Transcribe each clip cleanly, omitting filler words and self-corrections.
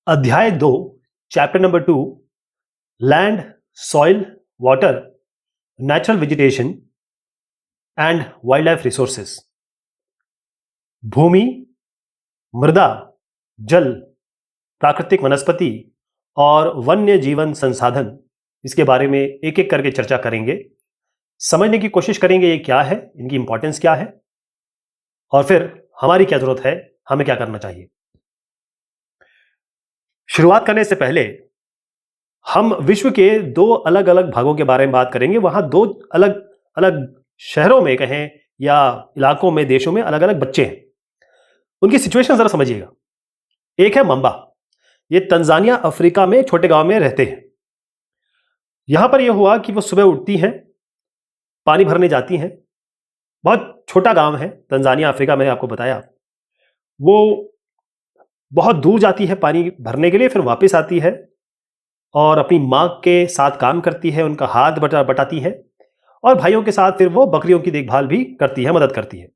अध्याय 2 chapter number 2 land soil water natural vegetation and wildlife resources. भूमि, मृदा, जल, प्राकृतिक वनस्पति और वन्य जीवन संसाधन, इसके बारे में एक एक करके चर्चा करेंगे। समझने की कोशिश करेंगे ये क्या है, इनकी इंपॉर्टेंस क्या है और फिर हमारी क्या जरूरत है, हमें क्या करना चाहिए। शुरुआत करने से पहले हम विश्व के दो अलग अलग भागों के बारे में बात करेंगे। वहां दो अलग अलग शहरों में कहें या इलाकों में, देशों में अलग अलग बच्चे हैं। उनकी सिचुएशन जरा समझिएगा। एक है मंबा, ये तंजानिया अफ्रीका में छोटे गांव में रहते हैं। यहां पर यह हुआ कि वो सुबह उठती हैं, पानी भरने जाती हैं। बहुत छोटा गांव है तंजानिया अफ्रीका, मैंने आपको बताया। वो बहुत दूर जाती है पानी भरने के लिए, फिर वापस आती है और अपनी माँ के साथ काम करती है, उनका हाथ बटाती है और भाइयों के साथ फिर वो बकरियों की देखभाल भी करती है, मदद करती है।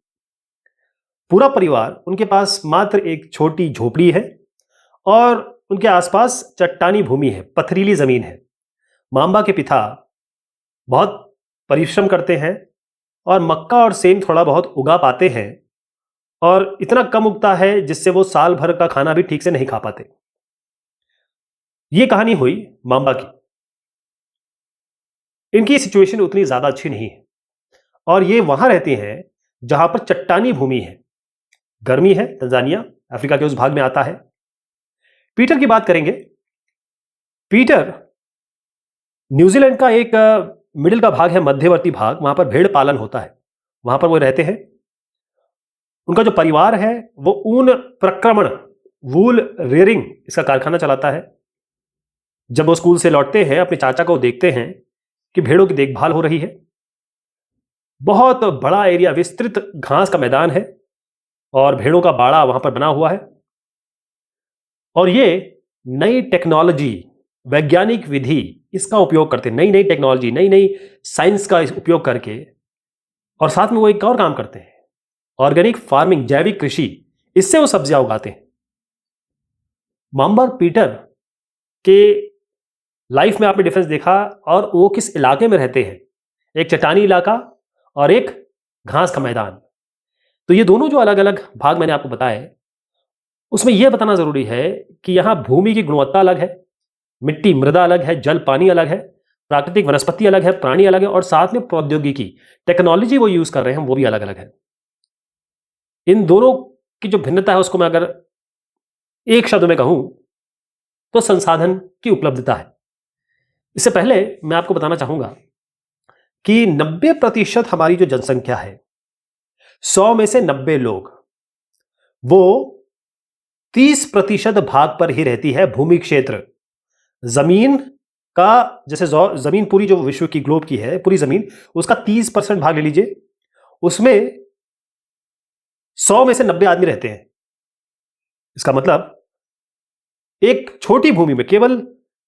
पूरा परिवार, उनके पास मात्र एक छोटी झोपड़ी है और उनके आसपास चट्टानी भूमि है, पथरीली जमीन है। मांबा के पिता बहुत परिश्रम करते हैं और मक्का और सेम थोड़ा बहुत उगा पाते हैं और इतना कम उगता है जिससे वो साल भर का खाना भी ठीक से नहीं खा पाते। ये कहानी हुई मांबा की। इनकी सिचुएशन उतनी ज्यादा अच्छी नहीं है और ये वहां रहते हैं जहां पर चट्टानी भूमि है, गर्मी है। तंजानिया अफ्रीका के उस भाग में आता है। पीटर की बात करेंगे। पीटर न्यूजीलैंड का एक मिडिल का भाग है, मध्यवर्ती भाग, वहां पर भेड़ पालन होता है, वहां पर वो रहते हैं। उनका जो परिवार है वो ऊन प्रक्रमण, वूल रेयरिंग, इसका कारखाना चलाता है। जब वो स्कूल से लौटते हैं, अपने चाचा को देखते हैं कि भेड़ों की देखभाल हो रही है। बहुत बड़ा एरिया, विस्तृत घास का मैदान है और भेड़ों का बाड़ा वहां पर बना हुआ है। और ये नई टेक्नोलॉजी, वैज्ञानिक विधि, इसका उपयोग करते हैं। नई नई टेक्नोलॉजी, नई नई साइंस का उपयोग करके, और साथ में वो एक और काम करते हैं, ऑर्गेनिक फार्मिंग, जैविक कृषि, इससे वो सब्जियां उगाते हैं। मांबा और पीटर के लाइफ में आपने डिफरेंस देखा, और वो किस इलाके में रहते हैं, एक चट्टानी इलाका और एक घास का मैदान। तो ये दोनों जो अलग अलग भाग मैंने आपको बताए, उसमें यह बताना जरूरी है कि यहां भूमि की गुणवत्ता अलग है, मिट्टी मृदा अलग है, जल पानी अलग है, प्राकृतिक वनस्पति अलग है, प्राणी अलग है, और साथ में प्रौद्योगिकी, टेक्नोलॉजी वो यूज कर रहे हैं, वो भी अलग अलग है। इन दोनों की जो भिन्नता है उसको मैं अगर एक शब्द में कहूं तो संसाधन की उपलब्धता है। इससे पहले मैं आपको बताना चाहूंगा कि 90% हमारी जो जनसंख्या है, 100 में से 90 लोग, वो 30% भाग पर ही रहती है। भूमि क्षेत्र, जमीन का, जैसे जमीन पूरी जो विश्व की, ग्लोब की है पूरी जमीन, उसका 30% भाग ले लीजिए, उसमें 100 में से 90 आदमी रहते हैं। इसका मतलब एक छोटी भूमि में, केवल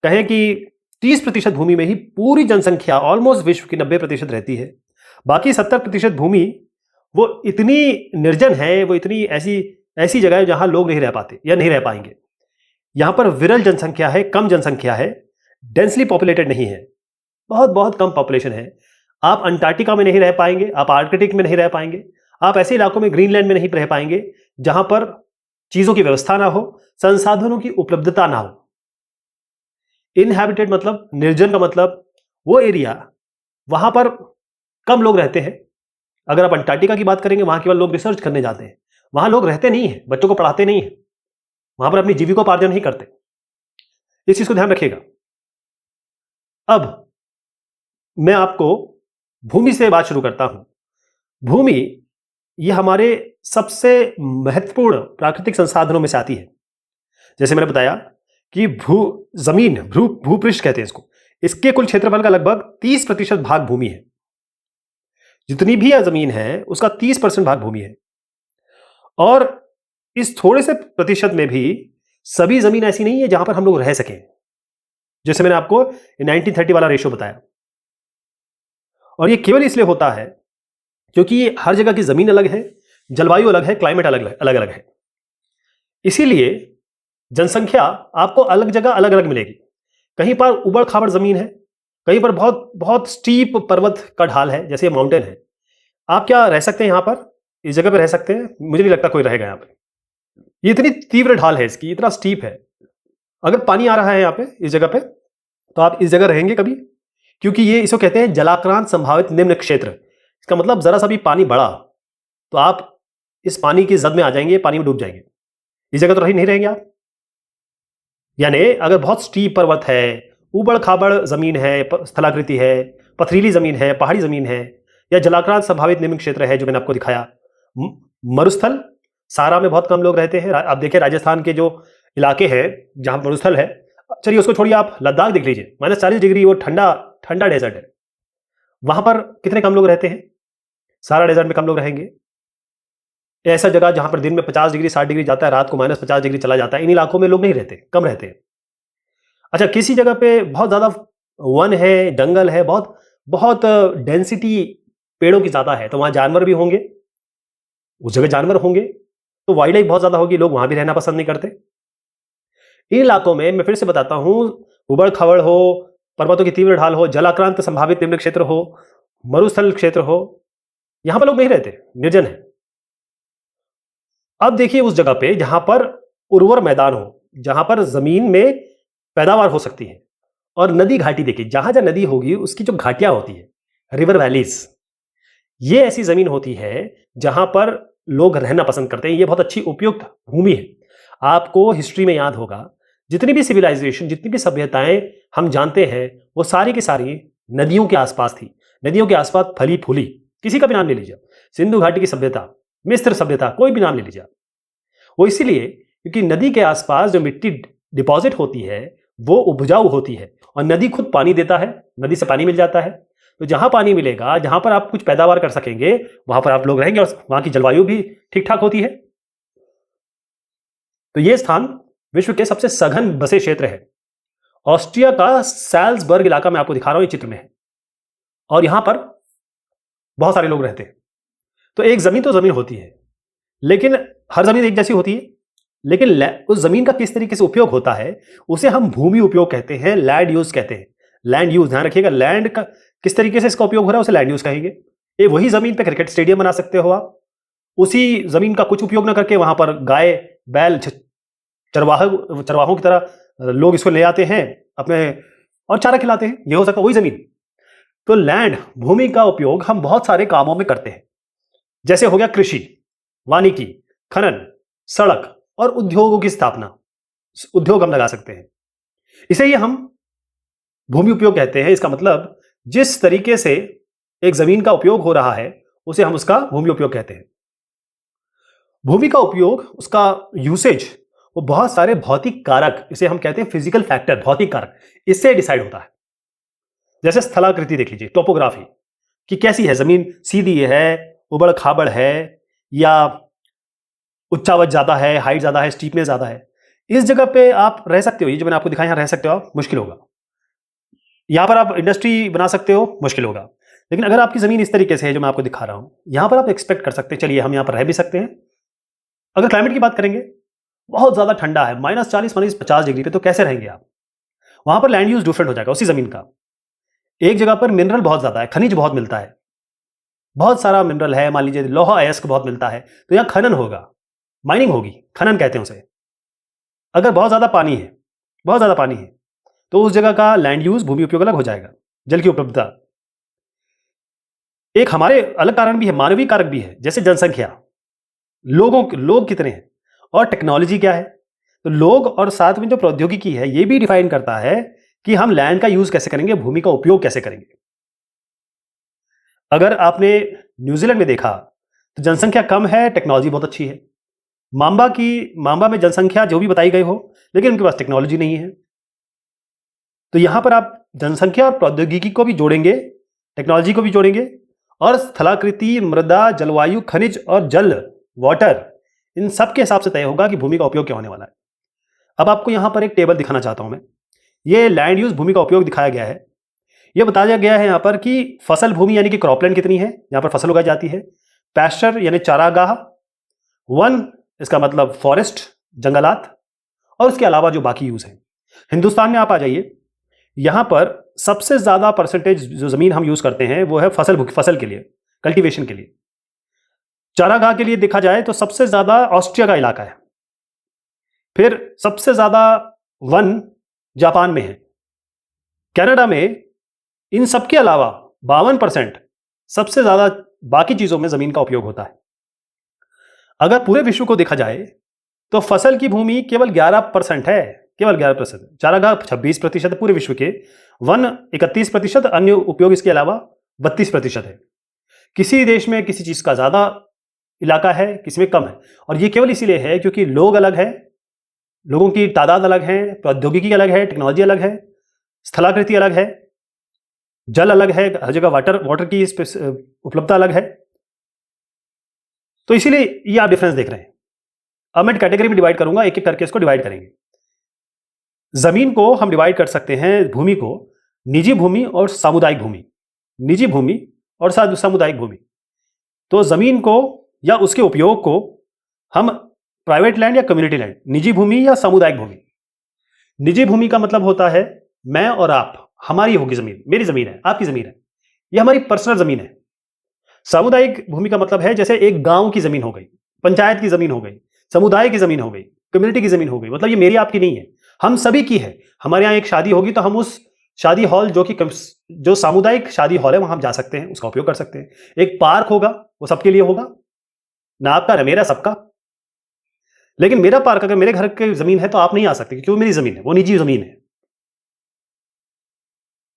कहें कि 30% भूमि में ही पूरी जनसंख्या, ऑलमोस्ट विश्व की 90% रहती है। बाकी 70% भूमि वो इतनी निर्जन है, वो इतनी ऐसी जगह है जहां लोग नहीं रह पाते या नहीं रह पाएंगे। यहां पर विरल जनसंख्या है, कम जनसंख्या है, डेंसली पॉपुलेटेड नहीं है, बहुत बहुत कम पॉपुलेशन है। आप अंटार्कटिका में नहीं रह पाएंगे, आप आर्कटिक में नहीं रह पाएंगे, आप ऐसे इलाकों में, ग्रीनलैंड में नहीं रह पाएंगे जहां पर चीजों की व्यवस्था ना हो, संसाधनों की उपलब्धता ना हो। इनहैबिटेड मतलब, निर्जन का मतलब वो एरिया, वहां पर कम लोग रहते हैं। अगर आप अंटार्कटिका की बात करेंगे, वहां केवल लोग रिसर्च करने जाते हैं, वहां लोग रहते नहीं है, बच्चों को पढ़ाते नहीं है, वहां पर अपनी जीविकोपार्जन नहीं करते। इस चीज को ध्यान रखिएगा। अब मैं आपको भूमि से बात शुरू करता हूं। भूमि ये हमारे सबसे महत्वपूर्ण प्राकृतिक संसाधनों में से आती है। जैसे मैंने बताया कि भूपृष्ठ कहते हैं इसको, इसके कुल क्षेत्रफल का लगभग 30% भाग भूमि है। जितनी भी जमीन है उसका 30% भाग भूमि है। और इस थोड़े से प्रतिशत में भी सभी जमीन ऐसी नहीं है जहां पर हम लोग रह सकें। जैसे मैंने आपको 1930 वाला रेशियो बताया, और ये केवल इसलिए होता है क्योंकि हर जगह की जमीन अलग है, जलवायु अलग है, क्लाइमेट अलग अलग है। इसीलिए जनसंख्या आपको अलग जगह अलग अलग मिलेगी। कहीं पर उबड़ खाबड़ जमीन है, कहीं पर बहुत बहुत स्टीप पर्वत का ढाल है, जैसे माउंटेन है। आप क्या रह सकते हैं यहाँ पर, इस जगह पे रह सकते हैं? मुझे नहीं लगता कोई रहेगा यहाँ पे। ये इतनी तीव्र ढाल है इसकी, इतना स्टीप है। अगर पानी आ रहा है यहाँ पे इस जगह पे, तो आप इस जगह रहेंगे कभी? क्योंकि ये इसको कहते हैं जलाक्रांत संभावित निम्न क्षेत्र। इसका मतलब जरा सा भी पानी बढ़ा तो आप इस पानी की जद में आ जाएंगे, पानी में डूब जाएंगे। इस जगह तो रही नहीं रहेंगे आप। यानी अगर बहुत स्टीप पर्वत है, उबड़ खाबड़ जमीन है, स्थलाकृति है, पथरीली जमीन है, पहाड़ी जमीन है, या जलाक्रांत संभावित निम्न क्षेत्र है जो मैंने आपको दिखाया, मरुस्थल, सहारा में बहुत कम लोग रहते हैं। आप देखिए राजस्थान के जो इलाके हैं जहां मरुस्थल है, चलिए उसको छोड़िए, आप लद्दाख देख लीजिए, -40 डिग्री, वो ठंडा ठंडा डेजर्ट है। वहां पर कितने कम लोग रहते हैं? सहारा डेजर्ट में कम लोग रहेंगे। ऐसा जगह जहां पर दिन में 50 डिग्री 60 डिग्री जाता है, रात को -50 डिग्री चला जाता है, इन इलाकों में लोग नहीं रहते, कम रहते हैं। अच्छा, किसी जगह पे बहुत ज्यादा वन है, जंगल है, बहुत बहुत डेंसिटी पेड़ों की ज्यादा है, तो वहां जानवर भी होंगे, उस जगह जानवर होंगे, तो वाइल्ड लाइफ बहुत ज्यादा होगी, लोग वहां भी रहना पसंद नहीं करते। इन इलाकों में मैं फिर से बताता हूं, उबड़ खबड़ हो, पर्वतों की तीव्र ढाल हो, जलाक्रांत संभावित निम्न क्षेत्र हो, मरुस्थल क्षेत्र हो, यहां पर लोग नहीं रहते, निर्जन है। अब देखिए उस जगह पे जहां पर उर्वर मैदान हो, जहां पर जमीन में पैदावार हो सकती है, और नदी घाटी देखिए, जहां जहां नदी होगी उसकी जो घाटियां होती है, रिवर वैलीज, ये ऐसी जमीन होती है जहां पर लोग रहना पसंद करते हैं। ये बहुत अच्छी उपयुक्त भूमि है। आपको हिस्ट्री में याद होगा, जितनी भी सिविलाइजेशन, जितनी भी सभ्यताएं हम जानते हैं, वो सारी की सारी नदियों के आसपास थी, नदियों के आसपास फली फूली। किसी का भी नाम ले लीजिए, सिंधु घाटी की सभ्यता, मिस्र सभ्यता, कोई भी नाम ले लीजिए। वो इसीलिए क्योंकि नदी के आसपास जो मिट्टी डिपॉजिट होती है वो उपजाऊ होती है, और नदी खुद पानी देता है, नदी से पानी मिल जाता है। तो जहां पानी मिलेगा, जहां पर आप कुछ पैदावार कर सकेंगे, वहां पर आप लोग रहेंगे, और वहां की जलवायु भी ठीक ठाक होती है। तो यह स्थान विश्व के सबसे सघन बसे क्षेत्र है। ऑस्ट्रिया का सैल्सबर्ग इलाका मैं आपको दिखा रहा हूं, ये चित्र में है, और यहां पर बहुत सारे लोग रहते हैं। तो एक जमीन तो जमीन होती है, लेकिन हर जमीन एक जैसी होती है, लेकिन उस जमीन का किस तरीके से उपयोग होता है उसे हम भूमि उपयोग कहते हैं, लैंड यूज कहते हैं। लैंड यूज, ध्यान रखिएगा, लैंड का किस तरीके से इसका उपयोग हो रहा है उसे लैंड यूज कहेंगे। ये वही जमीन पे क्रिकेट स्टेडियम बना सकते हो आप, उसी जमीन का कुछ उपयोग ना करके वहां पर गाय बैल चरवाहों की तरह लोग इसको ले आते हैं अपने और चारा खिलाते हैं, ये हो सकता है वही जमीन। तो लैंड, भूमि का उपयोग हम बहुत सारे कामों में करते हैं, जैसे हो गया कृषि, वानिकी, खनन, सड़क और उद्योगों की स्थापना। उद्योग हम लगा सकते हैं, इसे ही हम भूमि उपयोग कहते हैं। इसका मतलब जिस तरीके से एक जमीन का उपयोग हो रहा है उसे हम उसका भूमि उपयोग कहते हैं। भूमि का उपयोग, उसका यूसेज, वो बहुत सारे भौतिक कारक, इसे हम कहते हैं फिजिकल फैक्टर, भौतिक कारक, इससे डिसाइड होता है। जैसे स्थलाकृति देख लीजिए, टोपोग्राफी कि कैसी है जमीन, सीधी है, उबड़ खाबड़ है, या उच्चावच ज्यादा है, हाइट ज्यादा है, स्टीपनेस ज्यादा है। इस जगह पे आप रह सकते हो, ये जो मैंने आपको दिखाया, यहां रह सकते हो आप, मुश्किल होगा। यहां पर आप इंडस्ट्री बना सकते हो, मुश्किल होगा। लेकिन अगर आपकी जमीन इस तरीके से है जो मैं आपको दिखा रहा हूं, यहां पर आप एक्सपेक्ट कर सकते हैं, चलिए हम यहां पर रह भी सकते हैं। अगर क्लाइमेट की बात करेंगे, बहुत ज्यादा ठंडा है, -40 -50 डिग्री पे, तो कैसे रहेंगे आप? वहां पर लैंड यूज डिफरेंट हो जाएगा उसी जमीन का। एक जगह पर मिनरल बहुत ज्यादा है, खनिज बहुत मिलता है, बहुत सारा मिनरल है, मान लीजिए लोहा अयस्क बहुत मिलता है, तो यहां खनन होगा, माइनिंग होगी, खनन कहते हैं उसे। अगर बहुत ज्यादा पानी है, बहुत ज्यादा पानी है, तो उस जगह का लैंड यूज, भूमि उपयोग अलग हो जाएगा। जल की उपलब्धता, एक हमारे अलग कारण भी है, मानवीय कारक भी है, जैसे जनसंख्या, लोग कितने हैं, और टेक्नोलॉजी क्या है। तो लोग और साथ में जो प्रौद्योगिकी है, ये भी डिफाइन करता है कि हम लैंड का यूज कैसे करेंगे, भूमि का उपयोग कैसे करेंगे। अगर आपने न्यूजीलैंड में देखा तो जनसंख्या कम है, टेक्नोलॉजी बहुत अच्छी है। मांबा में जनसंख्या जो भी बताई गई हो, लेकिन उनके पास टेक्नोलॉजी नहीं है। तो यहां पर आप जनसंख्या और प्रौद्योगिकी को भी जोड़ेंगे, टेक्नोलॉजी को भी जोड़ेंगे, और स्थलाकृति, मृदा, जलवायु, खनिज और जल, वाटर, इन सब के हिसाब से तय होगा कि भूमि का उपयोग क्या होने वाला है। अब आपको यहां पर एक टेबल दिखाना चाहता हूं मैं। ये लैंड यूज, भूमि का उपयोग दिखाया गया है। यह बताया गया है यहां पर कि फसल भूमि यानी कि क्रॉपलैंड कितनी है, यहां पर फसल उगाई जाती है। पैस्चर यानी चारागाह, वन, इसका मतलब फॉरेस्ट, जंगलात, और उसके अलावा जो बाकी यूज है। हिंदुस्तान में आप आ जाइए, यहां पर सबसे ज्यादा परसेंटेज जो जमीन हम यूज करते हैं वो है फसल के लिए, कल्टीवेशन के लिए। चारागाह के लिए देखा जाए तो सबसे ज्यादा ऑस्ट्रिया का इलाका है, फिर सबसे ज्यादा वन जापान में है, कनाडा में इन सबके अलावा 52% सबसे ज्यादा बाकी चीजों में जमीन का उपयोग होता है। अगर पूरे विश्व को देखा जाए तो फसल की भूमि केवल 11% है, केवल 11%। चारागाह 26% है पूरे विश्व के, वन 31%, अन्य उपयोग इसके अलावा 32% है। किसी देश में किसी चीज का ज्यादा इलाका है, किसी में कम है, और ये केवल इसीलिए है क्योंकि लोग अलग हैं, लोगों की तादाद अलग है, प्रौद्योगिकी अलग है, टेक्नोलॉजी अलग है, स्थलाकृति अलग है, जल अलग है, हर जगह वाटर की उपलब्धता अलग है। तो इसीलिए ये आप डिफरेंस देख रहे हैं। अब मैं कैटेगरी में डिवाइड करूंगा, एक एक करके इसको डिवाइड करेंगे। जमीन को हम डिवाइड कर सकते हैं, भूमि को, निजी भूमि और सामुदायिक भूमि। निजी भूमि और सामुदायिक भूमि। तो जमीन को या उसके उपयोग को हम प्राइवेट लैंड या कम्युनिटी लैंड, निजी भूमि या सामुदायिक भूमि। निजी भूमि का मतलब होता है मैं और आप, हमारी होगी जमीन, मेरी जमीन है, आपकी जमीन है, यह हमारी पर्सनल जमीन है। सामुदायिक भूमि का मतलब है जैसे एक गांव की जमीन हो गई, पंचायत की जमीन हो गई, समुदाय की जमीन हो गई, कम्युनिटी की जमीन हो गई। मतलब ये मेरी आपकी नहीं है, हम सभी की है। हमारे यहाँ एक शादी होगी तो हम उस शादी हॉल जो सामुदायिक शादी हॉल है वहां हम जा सकते हैं, उसका उपयोग कर सकते हैं। एक पार्क होगा, वो सबके लिए होगा, ना आपका ना मेरा, सबका। लेकिन मेरा पार्क अगर मेरे घर की जमीन है तो आप नहीं आ सकते क्योंकि वो मेरी जमीन है, वो निजी जमीन है।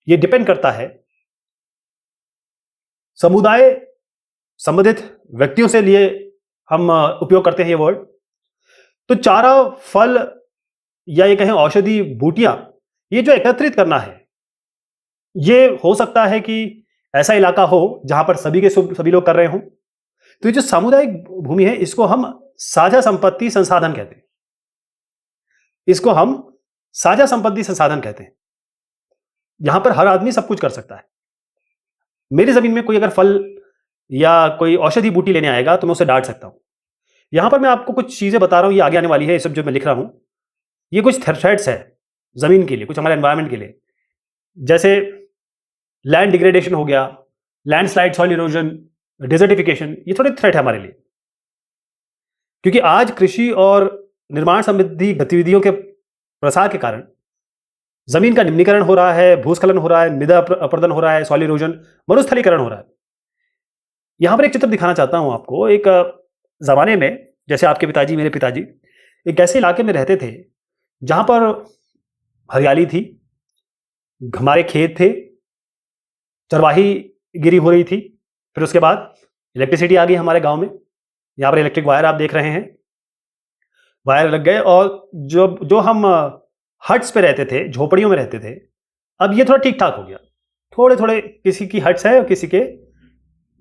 ये डिपेंड करता है समुदाय संबंधित व्यक्तियों से लिए हम उपयोग करते हैं ये वर्ड। तो चारा, फल या ये कहें औषधि बूटियां, ये जो एकत्रित करना है, ये हो सकता है कि ऐसा इलाका हो जहां पर सभी लोग कर रहे हों। तो ये जो सामुदायिक भूमि है इसको हम साझा संपत्ति संसाधन कहते हैं। इसको हम साझा संपत्ति संसाधन कहते हैं। यहां पर हर आदमी सब कुछ कर सकता है। मेरी जमीन में कोई अगर फल या कोई औषधि बूटी लेने आएगा तो मैं उसे डांट सकता हूं। यहां पर मैं आपको कुछ चीजें बता रहा हूं, ये आगे आने वाली है, ये सब जो मैं लिख रहा हूं ये कुछ थ्रेट्स है जमीन के लिए, कुछ हमारे एनवायरमेंट के लिए। जैसे लैंड डिग्रेडेशन हो गया, लैंडस्लाइड, सॉइल इरोजन, डिजर्टिफिकेशन, ये थोड़े थ्रेट है हमारे लिए। क्योंकि आज कृषि और निर्माण संबंधी गतिविधियों के प्रसार के कारण जमीन का निम्नीकरण हो रहा है, भूस्खलन हो रहा है, मृदा अपरदन हो रहा है, सॉइल इरोजन, मरुस्थलीकरण हो रहा है। यहां पर एक चित्र दिखाना चाहता हूं आपको। एक जमाने में, जैसे आपके पिताजी, मेरे पिताजी एक ऐसे इलाके में रहते थे जहां पर हरियाली थी, हमारे खेत थे, चरवाही गिरी हो रही थी। फिर उसके बाद इलेक्ट्रिसिटी आ गई हमारे गांव में। यहां पर इलेक्ट्रिक वायर आप देख रहे हैं, वायर लग गए। और जो हम हट्स पे रहते थे, झोपड़ियों में रहते थे, अब ये थोड़ा ठीक ठाक हो गया। थोड़े थोड़े किसी की हट्स है और किसी के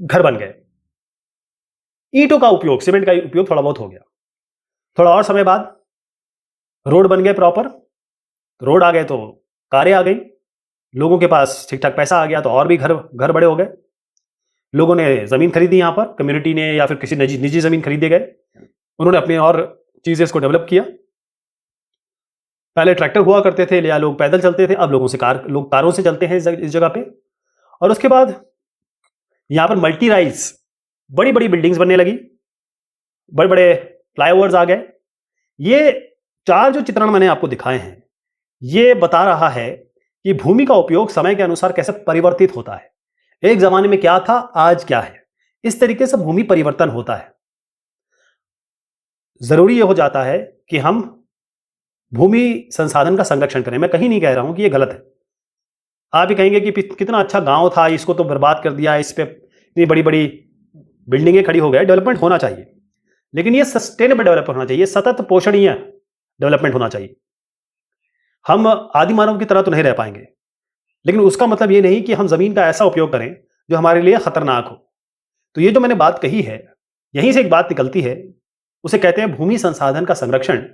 घर बन गए। ईंटों का उपयोग, सीमेंट का उपयोग थोड़ा बहुत हो गया। थोड़ा और समय बाद रोड बन गए प्रॉपर। रोड आ गए तो कारें आ गई, लोगों के पास ठीक ठाक पैसा आ गया तो और भी घर बड़े हो गए। लोगों ने जमीन खरीदी, यहां पर कम्युनिटी ने या फिर किसी निजी जमीन खरीदे गए, उन्होंने अपनी और चीजें इसको डेवलप किया। पहले ट्रैक्टर हुआ करते थे या लोग पैदल चलते थे, अब लोग कारों से चलते हैं इस जगह पे। और उसके बाद यहां पर मल्टी राइज बड़ी बड़ी बिल्डिंग्स बनने लगी, बड़े बड़े फ्लाईओवर्स आ गए। ये चार जो चित्रण मैंने आपको दिखाए हैं ये बता रहा है कि भूमि का उपयोग समय के अनुसार कैसे परिवर्तित होता है। एक जमाने में क्या था, आज क्या है, इस तरीके से भूमि परिवर्तन होता है। जरूरी यह हो जाता है कि हम भूमि संसाधन का संरक्षण करें। मैं कहीं नहीं कह रहा हूं कि यह गलत है। आप ही कहेंगे कि कितना अच्छा गांव था, इसको तो बर्बाद कर दिया, इस पे इतनी बड़ी बड़ी बिल्डिंगें खड़ी हो गए। डेवलपमेंट होना चाहिए, लेकिन यह सस्टेनेबल डेवलपमेंट होना चाहिए, सतत पोषणीय डेवलपमेंट होना चाहिए। हम आदि मानव की तरह तो नहीं रह पाएंगे, लेकिन उसका मतलब यह नहीं कि हम जमीन का ऐसा उपयोग करें जो हमारे लिए खतरनाक हो। तो ये जो मैंने बात कही है, यहीं से एक बात निकलती है, उसे कहते हैं भूमि संसाधन का संरक्षण,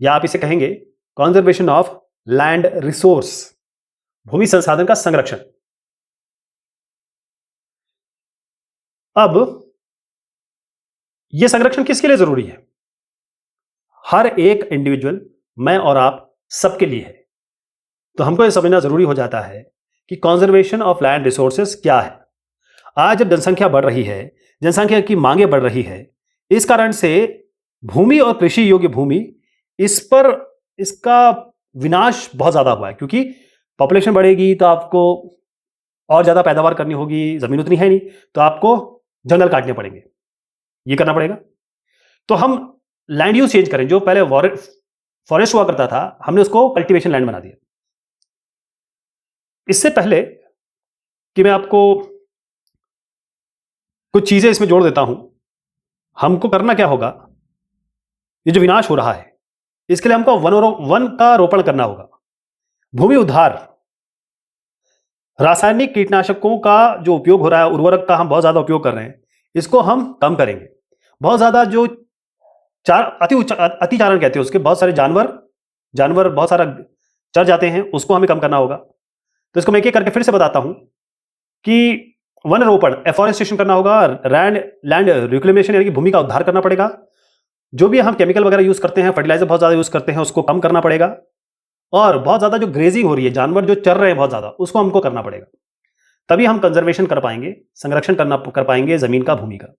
या आप इसे कहेंगे कंजर्वेशन ऑफ लैंड रिसोर्स, भूमि संसाधन का संरक्षण। अब यह संरक्षण किसके लिए जरूरी है? हर एक इंडिविजुअल, मैं और आप सबके लिए है। तो हमको यह समझना जरूरी हो जाता है कि कंजर्वेशन ऑफ लैंड रिसोर्सेस क्या है। आज जब जनसंख्या बढ़ रही है, जनसंख्या की मांगे बढ़ रही है, इस कारण से भूमि और कृषि योग्य भूमि, इस पर इसका विनाश बहुत ज्यादा हुआ है। क्योंकि पॉपुलेशन बढ़ेगी तो आपको और ज्यादा पैदावार करनी होगी, जमीन उतनी है नहीं, तो आपको जंगल काटने पड़ेंगे, ये करना पड़ेगा। तो हम लैंड यूज चेंज करें। जो पहले फॉरेस्ट हुआ करता था, हमने उसको कल्टीवेशन लैंड बना दिया। इससे पहले कि मैं आपको कुछ चीजें इसमें जोड़ देता हूं, हमको करना क्या होगा, ये जो विनाश हो रहा है इसके लिए हमको वन का रोपण करना होगा। भूमि उद्धार, रासायनिक कीटनाशकों का जो उपयोग हो रहा है, उर्वरक का हम बहुत ज्यादा उपयोग कर रहे हैं, इसको हम कम करेंगे। बहुत ज्यादा जो अतिचारण कहते हैं, उसके बहुत सारे जानवर बहुत सारा चर जाते हैं, उसको हमें कम करना होगा। तो इसको मैं एक एक करके फिर से बताता हूं कि वन रोपण, एफॉरेस्टेशन करना होगा, लैंड रिक्लेमेशन यानी कि भूमि का उद्धार करना पड़ेगा। जो भी हम केमिकल वगैरह यूज करते हैं, फर्टिलाइजर बहुत ज्यादा यूज करते हैं, उसको कम करना पड़ेगा। और बहुत ज्यादा जो ग्रेजिंग हो रही है, जानवर जो चर रहे हैं बहुत ज्यादा, उसको हमको करना पड़ेगा। तभी हम कंजर्वेशन कर पाएंगे, संरक्षण कर पाएंगे जमीन का, भूमि का।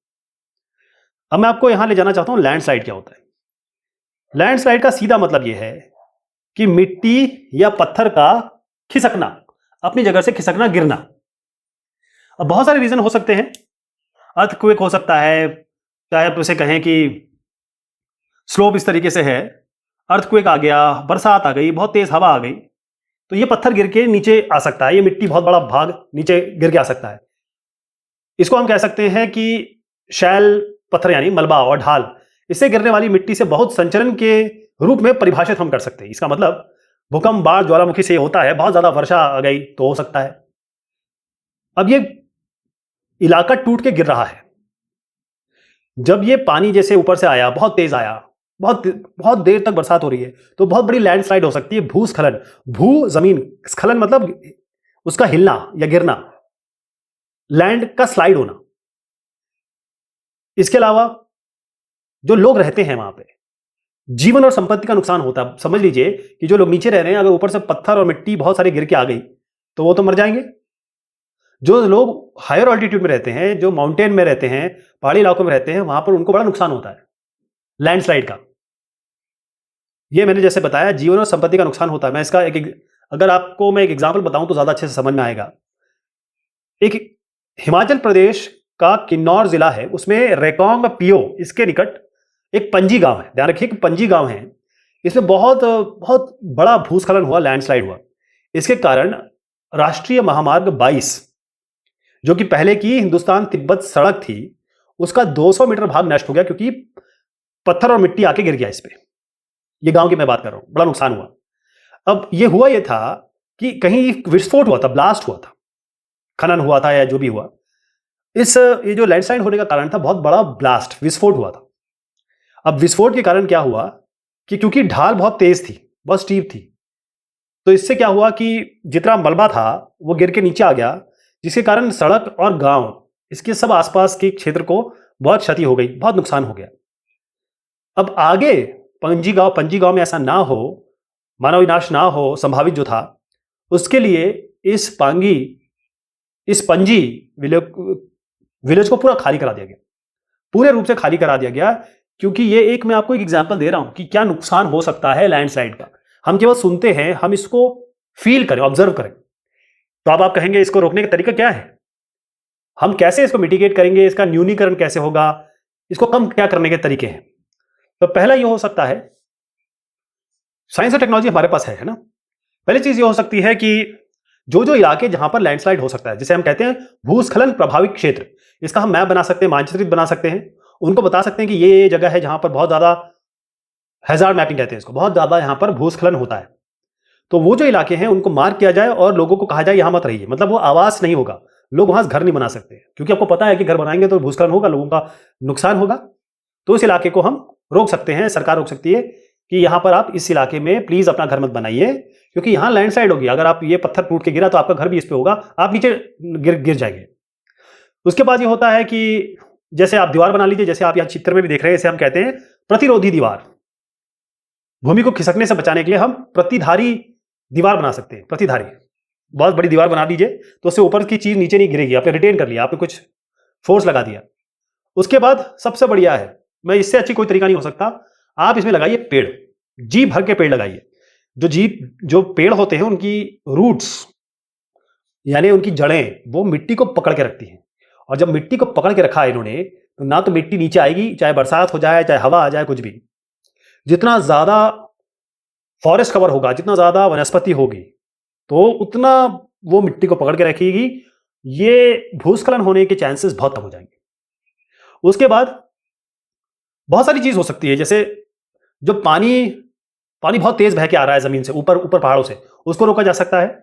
अब मैं आपको यहां ले जाना चाहता हूं, लैंडस्लाइड क्या होता है। लैंडस्लाइड का सीधा मतलब यह है कि मिट्टी या पत्थर का खिसकना, अपनी जगह से खिसकना, गिरना। अब बहुत सारे रीजन हो सकते हैं। अर्थक्वेक हो सकता है, चाहे आप उसे कहें कि स्लोप इस तरीके से है, अर्थक्वेक आ गया, बरसात आ गई, बहुत तेज हवा आ गई, तो ये पत्थर गिर के नीचे आ सकता है, ये मिट्टी बहुत बड़ा भाग नीचे गिर के आ सकता है। इसको हम कह सकते हैं कि शैल पत्थर यानी मलबा और ढाल, इससे गिरने वाली मिट्टी से बहुत संचरण के रूप में परिभाषित हम कर सकते हैं। इसका मतलब भूकंप, बाढ़, ज्वालामुखी से होता है, बहुत ज्यादा वर्षा आ गई तो हो सकता है। अब ये इलाका टूट के गिर रहा है, जब ये पानी जैसे ऊपर से आया, बहुत तेज आया, बहुत बहुत देर तक बरसात हो रही है, तो बहुत बड़ी लैंडस्लाइड हो सकती है, भूस्खलन। भू जमीन, स्खलन मतलब उसका हिलना या गिरना, लैंड का स्लाइड होना। इसके अलावा जो लोग रहते हैं वहां पे, जीवन और संपत्ति का नुकसान होता है। समझ लीजिए कि जो लोग नीचे रह रहे हैं, अगर ऊपर से पत्थर और मिट्टी बहुत सारी गिर के आ गई तो वो तो मर जाएंगे। जो लोग हायर ऑल्टीट्यूड में रहते हैं, जो माउंटेन में रहते हैं, पहाड़ी इलाकों में रहते हैं, वहां पर उनको बड़ा नुकसान होता है लैंडस्लाइड का। ये मैंने जैसे बताया, जीवन और संपत्ति का नुकसान होता है। मैं इसका अगर आपको मैं एक एग्जांपल बताऊं तो ज्यादा अच्छे से समझ में आएगा। एक हिमाचल प्रदेश का किन्नौर जिला है, उसमें रेकोंग पियो, इसके निकट एक पंजी गांव है। ध्यान रखिए कि पंजी गांव है, इसमें बहुत बहुत बड़ा भूस्खलन हुआ, लैंडस्लाइड हुआ। इसके कारण राष्ट्रीय महामार्ग 22, जो कि पहले की हिंदुस्तान तिब्बत सड़क थी, उसका 200 मीटर भाग नष्ट हो गया, क्योंकि पत्थर और मिट्टी आके गिर गया इस पे। ये गांव की मैं बात कर रहा हूं, बड़ा नुकसान हुआ। अब ये हुआ ये था कि कहीं विस्फोट हुआ था, ब्लास्ट हुआ था, खनन हुआ था या जो भी हुआ। ये जो लैंडस्लाइड होने का कारण था, बहुत बड़ा ब्लास्ट, विस्फोट हुआ था। अब विस्फोट के कारण क्या हुआ कि क्योंकि ढाल बहुत तेज थी, बहुत स्टीप थी, तो इससे क्या हुआ कि जितना मलबा था वो गिर के नीचे आ गया, जिसके कारण सड़क और गांव, इसके सब आसपास के क्षेत्र को बहुत क्षति हो गई, बहुत नुकसान हो गया। अब आगे पंजी गांव में ऐसा ना हो, मानव विनाश ना हो संभावित जो था, उसके लिए इस पंजी विलेज को पूरा खाली करा दिया गया, पूरे रूप से खाली करा दिया गया। क्योंकि ये एक मैं आपको एक एग्जांपल दे रहा हूं कि क्या नुकसान हो सकता है लैंडस्लाइड का। हम केवल सुनते हैं, हम इसको फील करें, ऑब्जर्व करें। तो अब आप कहेंगे इसको रोकने का तरीका क्या है, हम कैसे इसको मिटिगेट करेंगे, इसका न्यूनीकरण कैसे होगा, इसको कम क्या करने के तरीके हैं। तो पहला ये हो सकता है, साइंस और टेक्नोलॉजी हमारे पास है ना। पहली चीज ये हो सकती है कि जो इलाके जहां पर लैंडस्लाइड हो सकता है, जिसे हम कहते हैं भूस्खलन प्रभावित क्षेत्र, इसका हम मैप बना सकते हैं, मानचित्रित बना सकते हैं, उनको बता सकते हैं कि ये जगह है जहां पर बहुत ज्यादा, हैजार्ड मैपिंग कहते हैं इसको, बहुत ज्यादा यहां पर भूस्खलन होता है। तो वो जो इलाके हैं उनको मार्क किया जाए और लोगों को कहा जाए यहां मत रहिए। मतलब वो आवास नहीं होगा, लोग वहां घर नहीं बना सकते, क्योंकि आपको पता है कि घर बनाएंगे तो भूस्खलन होगा, लोगों का नुकसान होगा। तो इस इलाके को हम रोक सकते हैं, सरकार रोक सकती है कि यहां पर आप इस इलाके में प्लीज अपना घर मत बनाइए, क्योंकि यहां लैंडस्लाइड होगी। अगर आप ये पत्थर टूट के गिरा तो आपका घर भी इस पे होगा, आप नीचे गिर जाएंगे। उसके बाद ये होता है कि जैसे आप दीवार बना लीजिए, जैसे आप यहां चित्र में भी देख रहे हैं, इसे हम कहते हैं प्रतिरोधी दीवार। भूमि को खिसकने से बचाने के लिए हम प्रतिधारी दीवार बना सकते हैं। प्रतिधारी, बहुत बड़ी दीवार बना दीजिए तो उससे ऊपर की चीज नीचे नहीं गिरेगी, आपने रिटेन कर लिया, आपने कुछ फोर्स लगा दिया। उसके बाद सबसे बढ़िया है, मैं इससे अच्छी कोई तरीका नहीं हो सकता, आप इसमें लगाइए पेड़, जी भर के पेड़ लगाइए। जो पेड़ होते हैं उनकी रूट्स यानी उनकी जड़ें वो मिट्टी को पकड़ के रखती हैं, और जब मिट्टी को पकड़ के रखा है इन्होंने, तो ना तो मिट्टी नीचे आएगी, चाहे बरसात हो जाए चाहे हवा आ जाए कुछ भी। जितना ज्यादा फॉरेस्ट कवर होगा, जितना ज्यादा वनस्पति होगी, तो उतना वो मिट्टी को पकड़ के रखेगी, ये भूस्खलन होने के चांसेस बहुत कम हो जाएंगे। उसके बाद बहुत सारी चीज हो सकती है, जैसे जो पानी बहुत तेज बह के आ रहा है जमीन से ऊपर पहाड़ों से, उसको रोका जा सकता है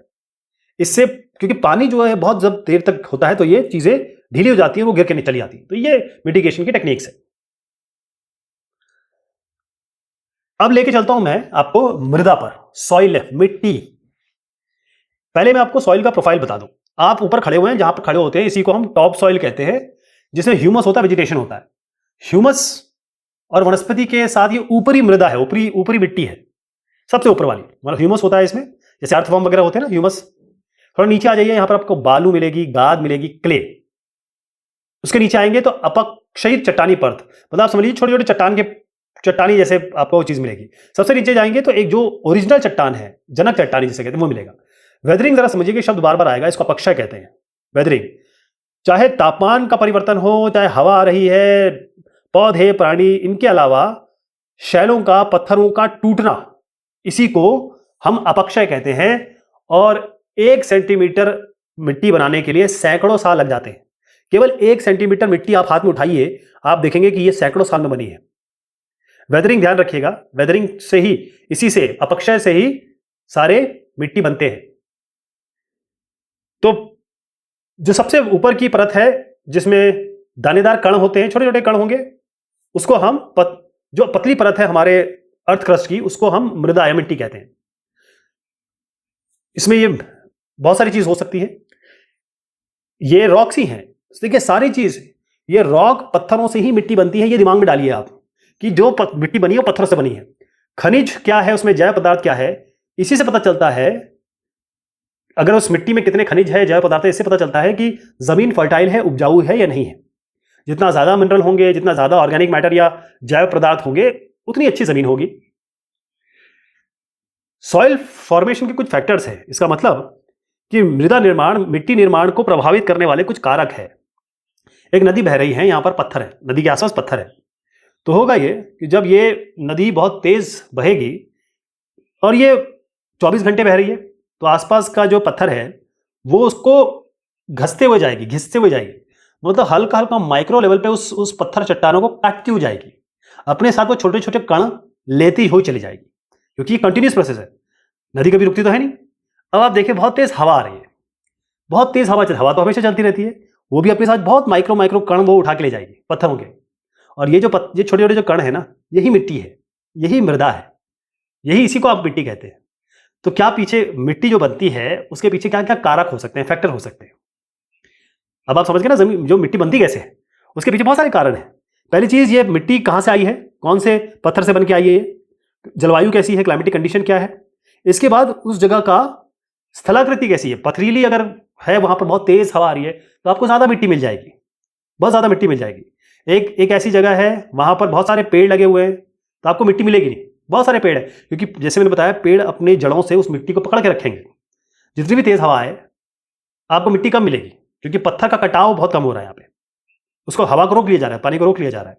इससे, क्योंकि पानी जो है बहुत जब देर तक होता है तो ये चीजें ढीली हो जाती हैं, वो गिर के चली आती हैं। तो ये मिटिगेशन की टेक्निक्स है। अब लेके चलता हूं मैं आपको मृदा पर, सॉइल, मिट्टी। पहले मैं आपको सॉइल का प्रोफाइल बता दूं। आप ऊपर खड़े हुए हैं, जहां पर खड़े होते हैं इसी को हम टॉप सॉइल कहते हैं, जिसमें ह्यूमस होता है, वेजिटेशन होता है। ह्यूमस और वनस्पति के साथ ये ऊपरी मृदा है, ऊपरी मिट्टी है, सबसे ऊपर वाली, मतलब ह्यूमस होता है इसमें, जैसे अर्थवॉर्म वगैरह होते हैं ना ह्यूमस। थोड़ा नीचे आ जाइए, यहां पर आपको बालू मिलेगी, गाद मिलेगी, क्ले। उसके नीचे आएंगे तो अपक्षयित चट्टानी परत, मतलब आप समझ लीजिए छोटे छोटे चट्टानी जैसे आपको वो चीज मिलेगी। सबसे नीचे जाएंगे तो एक जो ओरिजिनल चट्टान है, जनक चट्टानी जिसे कहते हैं, वो मिलेगा। वेदरिंग, जरा समझिए कि शब्द बार बार आएगा, इसको अपक्षय कहते हैं, वेदरिंग। चाहे तापमान का परिवर्तन हो, चाहे हवा आ रही है, पौधे, प्राणी, इनके अलावा शैलों का, पत्थरों का टूटना, इसी को हम अपक्षय कहते हैं। और 1 सेंटीमीटर मिट्टी बनाने के लिए सैकड़ों साल लग जाते हैं। केवल 1 सेंटीमीटर मिट्टी आप हाथ में उठाइए, आप देखेंगे कि यह सैकड़ों साल में बनी है। वेदरिंग ध्यान रखिएगा, वेदरिंग से ही, इसी से, अपक्षय से ही सारे मिट्टी बनते हैं। तो जो सबसे ऊपर की परत है, जिसमें दानेदार कण होते हैं, छोटे छोटे कण होंगे, उसको हम जो पतली परत है हमारे अर्थ क्रस्ट की, उसको हम मृदा या मिट्टी कहते हैं। इसमें ये बहुत सारी चीज हो सकती है। ये रॉक्स ही हैं, देखिए सारी चीज, ये रॉक, पत्थरों से ही मिट्टी बनती है। ये दिमाग में डालिए आप कि जो मिट्टी बनी है वो पत्थरों से बनी है। खनिज क्या है, उसमें जैव पदार्थ क्या है, इसी से पता चलता है। अगर उस मिट्टी में कितने खनिज है, जैव पदार्थ है, इससे पता चलता है कि जमीन फर्टाइल है, उपजाऊ है या नहीं है। जितना ज्यादा मिनरल होंगे, जितना ज्यादा ऑर्गेनिक मैटर या जैव पदार्थ होंगे, उतनी अच्छी जमीन होगी। सॉइल फॉर्मेशन के कुछ फैक्टर्स हैं, इसका मतलब कि मृदा निर्माण, मिट्टी निर्माण को प्रभावित करने वाले कुछ कारक है। एक नदी बह रही है, यहां पर पत्थर है, नदी के आसपास पत्थर है, तो होगा ये कि जब ये नदी बहुत तेज बहेगी और ये 24 घंटे बह रही है, तो आसपास का जो पत्थर है वो उसको घिसते हुए जाएगी, मतलब हल्का हल्का माइक्रो लेवल पे उस पत्थर चट्टानों को काटती हुई जाएगी, अपने साथ वो छोटे छोटे कण लेती हुई चली जाएगी, क्योंकि ये कंटिन्यूस प्रोसेस है, नदी कभी रुकती तो है नहीं। अब आप देखिए बहुत तेज हवा आ रही है, बहुत तेज हवा तो हमेशा चलती रहती है, वो भी अपने साथ बहुत माइक्रो कण वो उठा के ले जाएगी पत्थरों के। और ये छोटे छोटे जो कण है ना, यही मिट्टी है, यही मृदा है, यही, इसी को आप मिट्टी कहते हैं। तो क्या पीछे मिट्टी जो बनती है उसके पीछे क्या क्या कारक हो सकते हैं, फैक्टर हो सकते हैं। अब आप समझ गए ना, जमीन जो मिट्टी बनती कैसे है, उसके पीछे बहुत सारे कारण हैं। पहली चीज, ये मिट्टी कहां से आई है, कौन से पत्थर से बन के आई है, जलवायु कैसी है, क्लाइमेटिक कंडीशन क्या है। इसके बाद उस जगह का स्थलाकृति कैसी है, पथरीली अगर है, वहां पर बहुत तेज हवा आ रही है, तो आपको ज्यादा मिट्टी मिल जाएगी, बहुत ज्यादा मिट्टी मिल जाएगी। एक ऐसी जगह है वहां पर बहुत सारे पेड़ लगे हुए हैं, तो आपको मिट्टी मिलेगी नहीं, बहुत सारे पेड़ है, क्योंकि जैसे मैंने बताया पेड़ अपने जड़ों से उस मिट्टी को पकड़ के रखेंगे। जितनी भी तेज हवा है आपको मिट्टी कम मिलेगी, क्योंकि पत्थर का कटाव बहुत कम हो रहा है यहाँ पे, उसको हवा को रोक लिया जा रहा है, पानी को रोक लिया जा रहा है।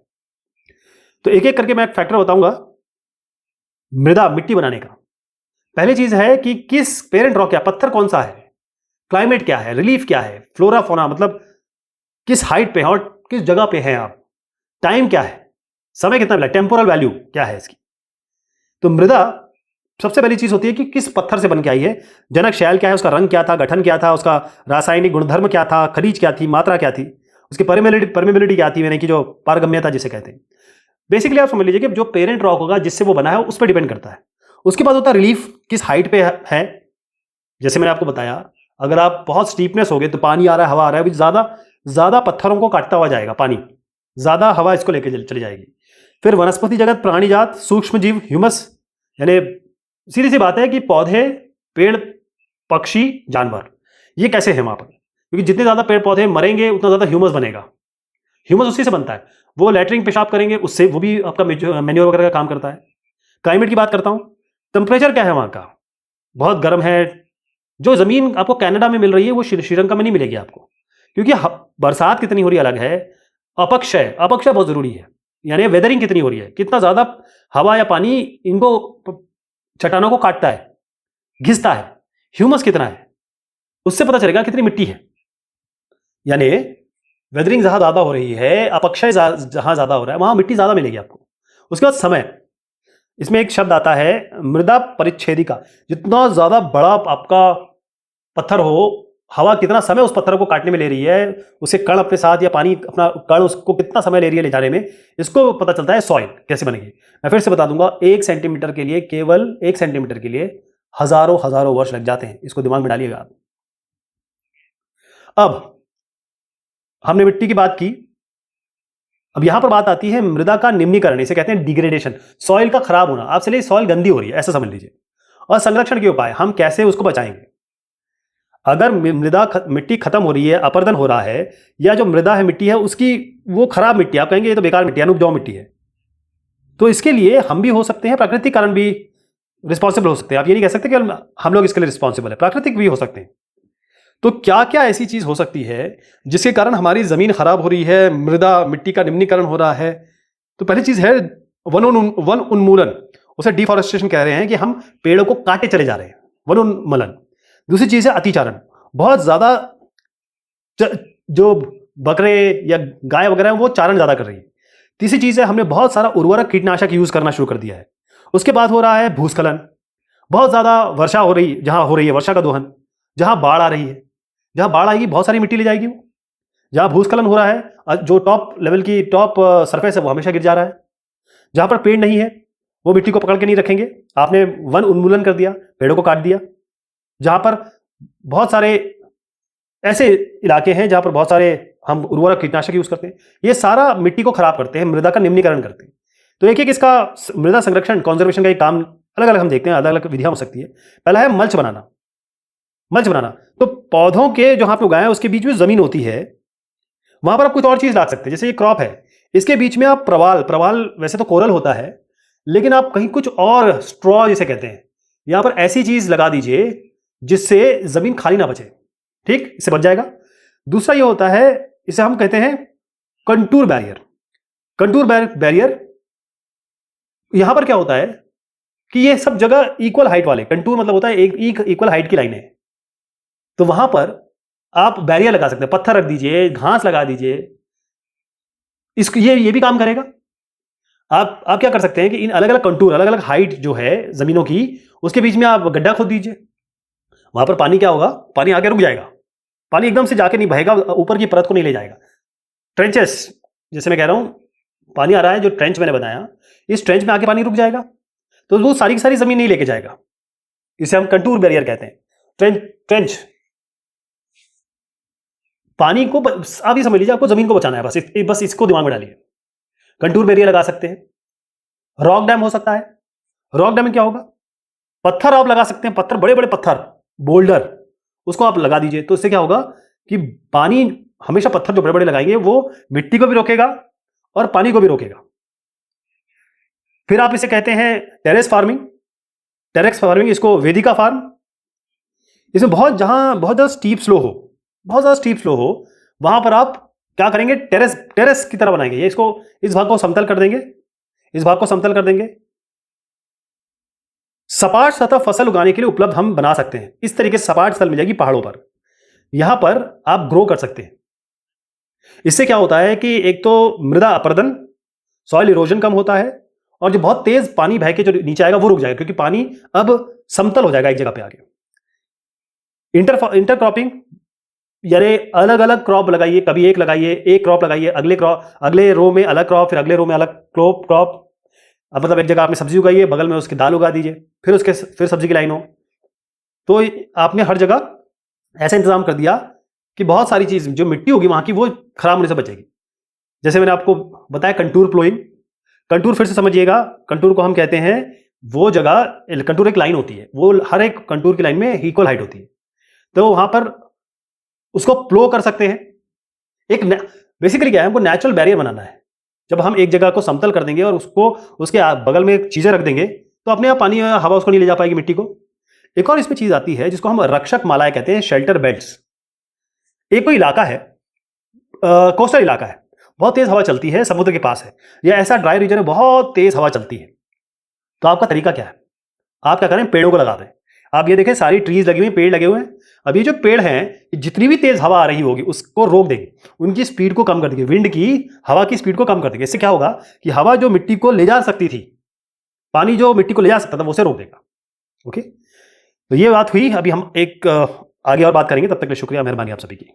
तो एक एक करके मैं एक फैक्टर बताऊंगा मृदा, मिट्टी बनाने का। पहली चीज है कि किस पेरेंट रॉक, क्या पत्थर कौन सा है, क्लाइमेट क्या है, रिलीफ क्या है, फ्लोरा फोना, मतलब किस हाइट पे है और किस जगह पे हैं आप, टाइम क्या है, समय कितना मिला, टेम्पोरल वैल्यू क्या है इसकी। तो मृदा सबसे पहली चीज होती है कि किस पत्थर से बन के आई है, जनक शैल क्या है, उसका रंग क्या था, गठन क्या था, उसका रासायनिक गुणधर्म क्या था, खनिज क्या थी, मात्रा क्या थी, उसकी परमेबिलिटी क्या थी, यानी कि जो पारगम्यता जिसे कहते हैं। बेसिकली आप समझ लीजिए कि जो पेरेंट रॉक होगा जिससे वो बना है उस पर डिपेंड करता है। उसके बाद होता है रिलीफ, किस हाइट पे है। जैसे मैंने आपको बताया, अगर आप बहुत स्टीपनेस हो गए तो पानी आ रहा है, हवा आ रहा है, ज्यादा पत्थरों को काटता हुआ जाएगा पानी, ज्यादा हवा इसको लेकर चली जाएगी। फिर वनस्पति जगत, प्राणी जात, सूक्ष्म जीव, ह्यूमस, यानी सीधी सी बात है कि पौधे, पेड़, पक्षी, जानवर, ये कैसे हैं वहां पर? क्योंकि जितने ज्यादा पेड़ पौधे मरेंगे उतना ज्यादा ह्यूमस बनेगा। ह्यूमस उसी से बनता है, वो लैटरिन पेशाब करेंगे, उससे वो भी आपका मैन्योर वगैरह का काम करता है। क्लाइमेट की बात करता हूं, टेम्परेचर क्या है वहां का? बहुत गर्म है। जो जमीन आपको कनाडा में मिल रही है वो श्रीलंका में नहीं मिलेगी आपको, क्योंकि बरसात कितनी हो रही है अलग है, अपक्षय अपक्षय बहुत जरूरी है। यानी वेदरिंग कितनी हो रही है, कितना ज्यादा हवा या पानी इनको चट्टानों को काटता है, घिसता है, ह्यूमस कितना है, उससे पता चलेगा कितनी मिट्टी है। यानी वेदरिंग जहां ज्यादा हो रही है, अपक्षय जहां ज्यादा हो रहा है, वहां मिट्टी ज्यादा मिलेगी आपको। उसके बाद समय, इसमें एक शब्द आता है मृदा परिच्छेदिका। जितना ज्यादा बड़ा आपका पत्थर हो, हवा कितना समय उस पत्थर को काटने में ले रही है, उसे कण अपने साथ या पानी अपना कण उसको कितना समय ले रही है ले जाने में, इसको पता चलता है सॉइल कैसे बनेगी। मैं फिर से बता दूंगा, 1 सेंटीमीटर के लिए, केवल 1 सेंटीमीटर के लिए हजारों हजारों वर्ष लग जाते हैं। इसको दिमाग में डालिएगा आप। अब हमने मिट्टी की बात की, अब यहां पर बात आती है मृदा का निम्नीकरण, इसे कहते हैं डिग्रेडेशन, सॉइल का खराब होना। आप चलिए सॉइल गंदी हो रही है ऐसा समझ लीजिए, और संरक्षण के उपाय, हम कैसे उसको बचाएंगे। अगर मिट्टी खत्म हो रही है, अपरदन हो रहा है, या जो मृदा है, मिट्टी है उसकी, वो खराब मिट्टी, आप कहेंगे ये तो बेकार मिट्टी है, अनुपजाऊ मिट्टी है, तो इसके लिए हम भी हो सकते हैं, प्राकृतिक कारण भी रिस्पॉन्सिबल हो सकते हैं। आप ये नहीं कह सकते कि हम लोग इसके लिए रिस्पॉन्सिबल है, प्राकृतिक भी हो सकते हैं। तो क्या क्या ऐसी चीज हो सकती है जिसके कारण हमारी जमीन खराब हो रही है, मृदा मिट्टी का निम्नीकरण हो रहा है? तो पहली चीज है वन उन्मूलन, उसे डिफॉरेस्टेशन कह रहे हैं, कि हम पेड़ों को काटे चले जा रहे हैं, वन उन्मूलन। दूसरी चीज है अतिचारण, बहुत ज्यादा जो बकरे या गाय वगैरह वो चारण ज्यादा कर रही है। तीसरी चीज है हमने बहुत सारा उर्वरक कीटनाशक यूज करना शुरू कर दिया है। उसके बाद हो रहा है भूस्खलन, बहुत ज्यादा वर्षा हो रही, जहां हो रही है वर्षा का दोहन, जहां बाढ़ आ रही है, जहां बाढ़ आएगी बहुत सारी मिट्टी ले जाएगी वो। जहां भूस्खलन हो रहा है, जो टॉप लेवल की टॉप सरफेस है वो हमेशा गिर जा रहा है। जहां पर पेड़ नहीं है वो मिट्टी को पकड़ के नहीं रखेंगे, आपने वन उन्मूलन कर दिया, पेड़ों को काट दिया। जहां पर बहुत सारे ऐसे इलाके हैं जहां पर बहुत सारे हम उर्वरक कीटनाशक यूज करते हैं, ये सारा मिट्टी को खराब करते हैं, मृदा का निम्नीकरण करते हैं। तो एक एक इसका मृदा संरक्षण, कॉन्जर्वेशन का एक काम अलग अलग हम देखते हैं, अलग अलग विधियां हो सकती है। पहला है मल्च बनाना। मल्च बनाना, तो पौधों के जो आप उगाए हैं उसके बीच में जमीन होती है, वहां पर आप कुछ और चीज ला सकते हैं। जैसे ये क्रॉप है, इसके बीच में आप प्रवाल वैसे तो कोरल होता है, लेकिन आप कहीं कुछ और स्ट्रॉ जिसे कहते हैं, यहां पर ऐसी चीज लगा दीजिए जिससे जमीन खाली ना बचे। ठीक, इससे बच जाएगा। दूसरा ये होता है, इसे हम कहते हैं कंटूर बैरियर। कंटूर बैरियर, यहां पर क्या होता है कि ये सब जगह इक्वल हाइट वाले, कंटूर मतलब होता है एक इक्वल हाइट की लाइनें, तो वहां पर आप बैरियर लगा सकते हैं, पत्थर रख दीजिए, घास लगा दीजिए, इसको ये भी काम करेगा। आप क्या कर सकते हैं कि इन अलग अलग कंटूर, अलग अलग हाइट जो है जमीनों की, उसके बीच में आप गड्ढा खोद दीजिए। वहां पर पानी क्या होगा, पानी आके रुक जाएगा, पानी एकदम से जाके नहीं बहेगा, ऊपर की परत को नहीं ले जाएगा। ट्रेंचेस, जैसे मैं कह रहा हूं पानी आ रहा है, जो ट्रेंच मैंने बनाया, इस ट्रेंच में आके पानी रुक जाएगा, तो वो सारी की सारी जमीन नहीं लेके जाएगा। इसे हम कंटूर बैरियर कहते हैं। ट्रेंच पानी को, आप ये समझ लीजिए आपको जमीन को बचाना है, बस इसको दिमाग में डालिए। कंटूर बैरियर लगा सकते हैं। रॉक डैम हो सकता है। रॉक डैम में क्या होगा, पत्थर आप लगा सकते हैं, पत्थर, बड़े बड़े पत्थर, बोल्डर, उसको आप लगा दीजिए। तो इससे क्या होगा कि पानी, हमेशा पत्थर जो बड़े बड़े लगाएंगे वो मिट्टी को भी रोकेगा और पानी को भी रोकेगा। फिर आप इसे कहते हैं टेरेस फार्मिंग। टेरेस फार्मिंग, इसको वेदिका फार्म। इसमें बहुत ज्यादा स्टीप स्लो हो, बहुत ज्यादा स्टीप स्लो हो, वहां पर आप क्या करेंगे, टेरेस की तरह बनाएंगे। ये इसको, इस भाग को समतल कर देंगे, इस भाग को समतल कर देंगे। सपाट सतह फसल उगाने के लिए उपलब्ध हम बना सकते हैं। इस तरीके से सपाट स्थल मिल जाएगी पहाड़ों पर, यहां पर आप ग्रो कर सकते हैं। इससे क्या होता है कि एक तो मृदा अपरदन, सॉइल इरोजन कम होता है, और जो बहुत तेज पानी बह के जो नीचे आएगा वो रुक जाएगा, क्योंकि पानी अब समतल हो जाएगा एक जगह पे आके। इंटरक्रॉपिंग, यानी अलग अलग क्रॉप लगाइए, कभी एक लगाइए, एक क्रॉप लगाइए, अगले रो में अलग क्रॉप, फिर अगले रो में अलग क्रॉप। अब मतलब एक जगह आपने सब्जी उगाई है, बगल में उसकी दाल उगा दीजिए, फिर सब्जी की लाइन हो। तो आपने हर जगह ऐसा इंतजाम कर दिया कि बहुत सारी चीज जो मिट्टी होगी वहां की वो खराब होने से बचेगी। जैसे मैंने आपको बताया कंटूर प्लोइंग। कंटूर फिर से समझिएगा, कंटूर को हम कहते हैं वो जगह कंटूर एक लाइन होती है, वो हर एक कंटूर की लाइन में इक्वल हाइट होती है, तो वहां पर उसको प्लो कर सकते हैं। एक बेसिकली क्या है, हमको नेचुरल बैरियर बनाना है। जब हम एक जगह को समतल कर देंगे और उसको उसके बगल में चीजें रख देंगे तो अपने आप पानी हवा उसको नहीं ले जा पाएगी, मिट्टी को। एक और इसमें चीज आती है जिसको हम रक्षक मालाएं कहते हैं, शेल्टर बेल्ट्स। एक कोई इलाका है, कोस्टल इलाका है, बहुत तेज हवा चलती है, समुद्र के पास है, या ऐसा ड्राई रीजन है बहुत तेज हवा चलती है, तो आपका तरीका क्या है? आप क्या करें, पेड़ों को लगा दें। आप ये देखें सारी ट्रीज लगी हुई, पेड़ लगे हुए हैं। अब ये जो पेड़ हैं, जितनी भी तेज हवा आ रही होगी उसको रोक देंगे, उनकी स्पीड को कम कर देंगे, विंड की, हवा की स्पीड को कम कर देंगे। इससे क्या होगा कि हवा जो मिट्टी को ले जा सकती थी, पानी जो मिट्टी को ले जा सकता था, वो उसे रोक देगा। ओके, तो ये बात हुई। अभी हम एक आगे और बात करेंगे, तब तक के लिए शुक्रिया, मेहरबानी आप सभी की।